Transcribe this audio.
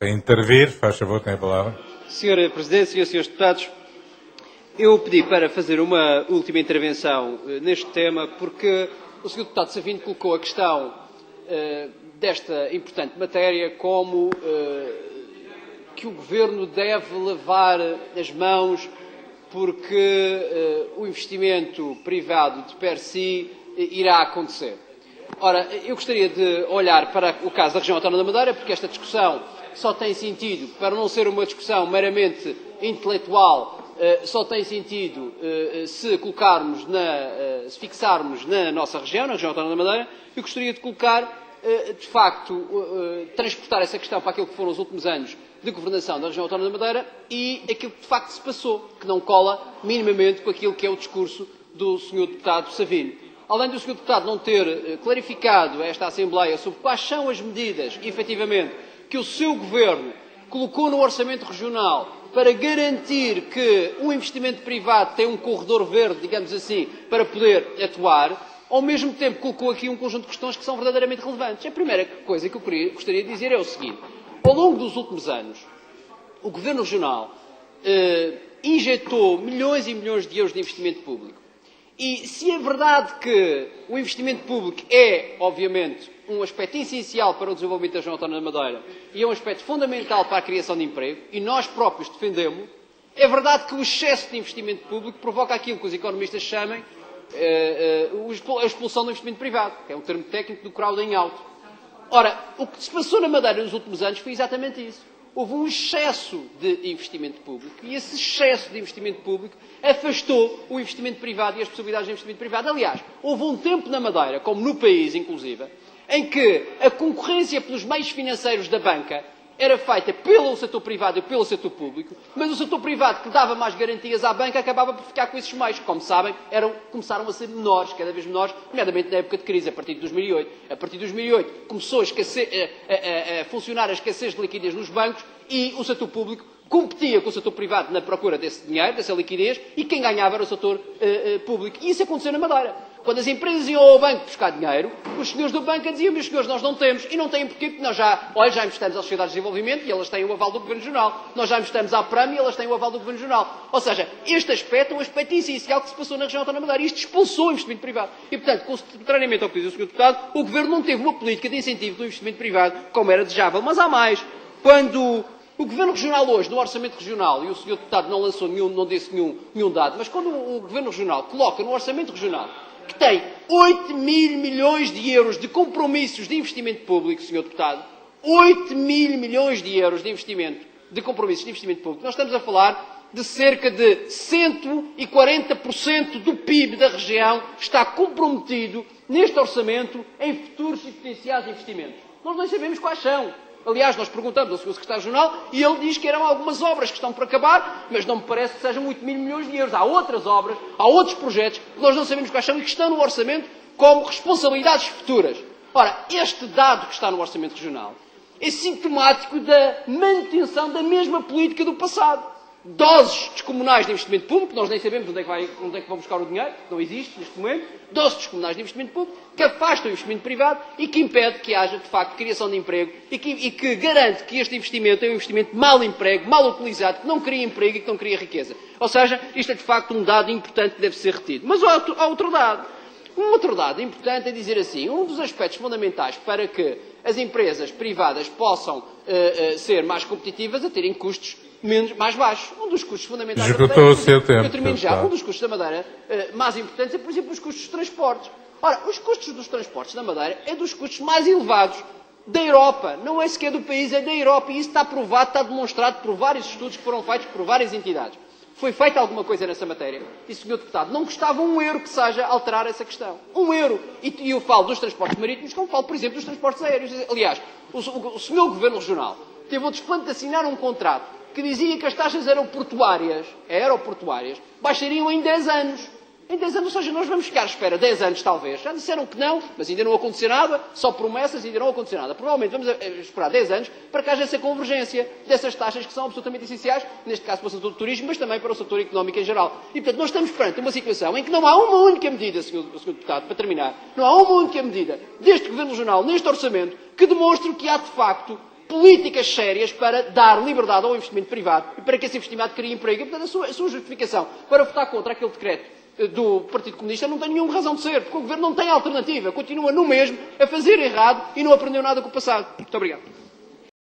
Para intervir, faz favor, tem a palavra. Senhora Presidente, senhores deputados, eu pedi para fazer uma última intervenção neste tema porque o Sr. Deputado Savino colocou a questão desta importante matéria como que o Governo deve lavar as mãos porque o investimento privado de per si irá acontecer. Ora, eu gostaria de olhar para o caso da região autónoma da Madeira, porque esta discussão só tem sentido, para não ser uma discussão meramente intelectual, só tem sentido se se fixarmos na nossa região, na região autónoma da Madeira. Eu gostaria de colocar, de facto, transportar essa questão para aquilo que foram os últimos anos de governação da região autónoma da Madeira e aquilo que de facto se passou, que não cola minimamente com aquilo que é o discurso do Sr. Deputado Savino. Além do Sr. Deputado não ter clarificado a esta Assembleia sobre quais são as medidas, efetivamente, que o seu Governo colocou no Orçamento Regional para garantir que o investimento privado tem um corredor verde, digamos assim, para poder atuar, ao mesmo tempo colocou aqui um conjunto de questões que são verdadeiramente relevantes. A primeira coisa que eu gostaria de dizer é o seguinte. Ao longo dos últimos anos, o Governo Regional injetou milhões e milhões de euros de investimento público. E se é verdade que o investimento público é, obviamente, um aspecto essencial para o desenvolvimento da região autónoma da Madeira e é um aspecto fundamental para a criação de emprego, e nós próprios defendemos, é verdade que o excesso de investimento público provoca aquilo que os economistas chamam a expulsão do investimento privado, que é um termo técnico do crowding out. Ora, o que se passou na Madeira nos últimos anos foi exatamente isso. Houve um excesso de investimento público e esse excesso de investimento público afastou o investimento privado e as possibilidades de investimento privado. Aliás, houve um tempo na Madeira, como no país inclusive, em que a concorrência pelos meios financeiros da banca era feita pelo setor privado e pelo setor público, mas o setor privado que dava mais garantias à banca acabava por ficar com esses meios, que, como sabem, começaram a ser menores, cada vez menores, nomeadamente na época de crise, a partir de 2008. A partir de 2008 começou a funcionar a escassez de liquidez nos bancos e o setor público competia com o setor privado na procura desse dinheiro, dessa liquidez, e quem ganhava era o setor público. E isso aconteceu na Madeira. Quando as empresas iam ao banco buscar dinheiro, os senhores do banco diziam, meus senhores, nós não temos. E não têm porquê, porque nós já emprestamos às sociedades de desenvolvimento e elas têm o aval do Governo Regional. Nós já emprestamos à PRAM e elas têm o aval do Governo Regional. Ou seja, este aspecto é um aspecto essencial que se passou na região autónoma da Madeira. Isto expulsou o investimento privado. E, portanto, contrariamente ao que diz o Sr. Deputado, o Governo não teve uma política de incentivo do investimento privado como era desejável. Mas há mais. Quando o Governo Regional hoje, no Orçamento Regional, e o Sr. Deputado não disse nenhum dado, mas quando o Governo Regional coloca no Orçamento Regional que tem 8 mil milhões de euros de compromissos de investimento público, Sr. Deputado, 8 mil milhões de euros de investimento, de compromissos de investimento público, nós estamos a falar de cerca de 140% do PIB da região está comprometido neste orçamento em futuros e potenciais investimentos. Nós não sabemos quais são. Aliás, nós perguntamos ao Sr. Secretário-Geral e ele diz que eram algumas obras que estão por acabar, mas não me parece que sejam 8 mil milhões de euros. Há outras obras, há outros projetos que nós não sabemos quais são e que estão no orçamento como responsabilidades futuras. Ora, este dado que está no Orçamento Regional é sintomático da manutenção da mesma política do passado. Doses descomunais de investimento público, nós nem sabemos onde é que vão buscar o dinheiro, não existe neste momento, doses descomunais de investimento público, que afastam o investimento privado e que impede que haja, de facto, criação de emprego e que garante que este investimento é um investimento mal emprego, mal utilizado, que não cria emprego e que não cria riqueza. Ou seja, isto é, de facto, um dado importante que deve ser retido. Mas há outro dado. Um outro dado importante é dizer assim, um dos aspectos fundamentais para que as empresas privadas possam ser mais competitivas é terem custos mais baixos. Um dos custos fundamentais da Madeira, eu termino já, um dos custos da Madeira mais importantes é, por exemplo, os custos dos transportes. Ora, os custos dos transportes da Madeira é dos custos mais elevados da Europa. Não é sequer do país, é da Europa. E isso está provado, está demonstrado por vários estudos que foram feitos por várias entidades. Foi feita alguma coisa nessa matéria? E, Sr. Deputado, não custava um euro que seja alterar essa questão. Um euro. E eu falo dos transportes marítimos, como falo, por exemplo, dos transportes aéreos. Aliás, o Sr. Governo Regional teve o desplante de assinar um contrato que dizia que as taxas aeroportuárias baixariam em 10 anos. Em 10 anos, ou seja, nós vamos ficar à espera 10 anos talvez. Já disseram que não, mas ainda não aconteceu nada, só promessas e ainda não aconteceu nada. Provavelmente vamos esperar 10 anos para que haja essa convergência dessas taxas que são absolutamente essenciais, neste caso para o setor do turismo, mas também para o setor económico em geral. E, portanto, nós estamos perante uma situação em que não há uma única medida, Sr. Deputado, para terminar, não há uma única medida deste Governo Regional, neste orçamento, que demonstre que há, de facto, políticas sérias para dar liberdade ao investimento privado e para que esse investimento crie emprego. E, portanto, a sua justificação para votar contra aquele decreto do Partido Comunista não tem nenhuma razão de ser, porque o Governo não tem alternativa, continua no mesmo, a fazer errado e não aprendeu nada com o passado. Muito obrigado.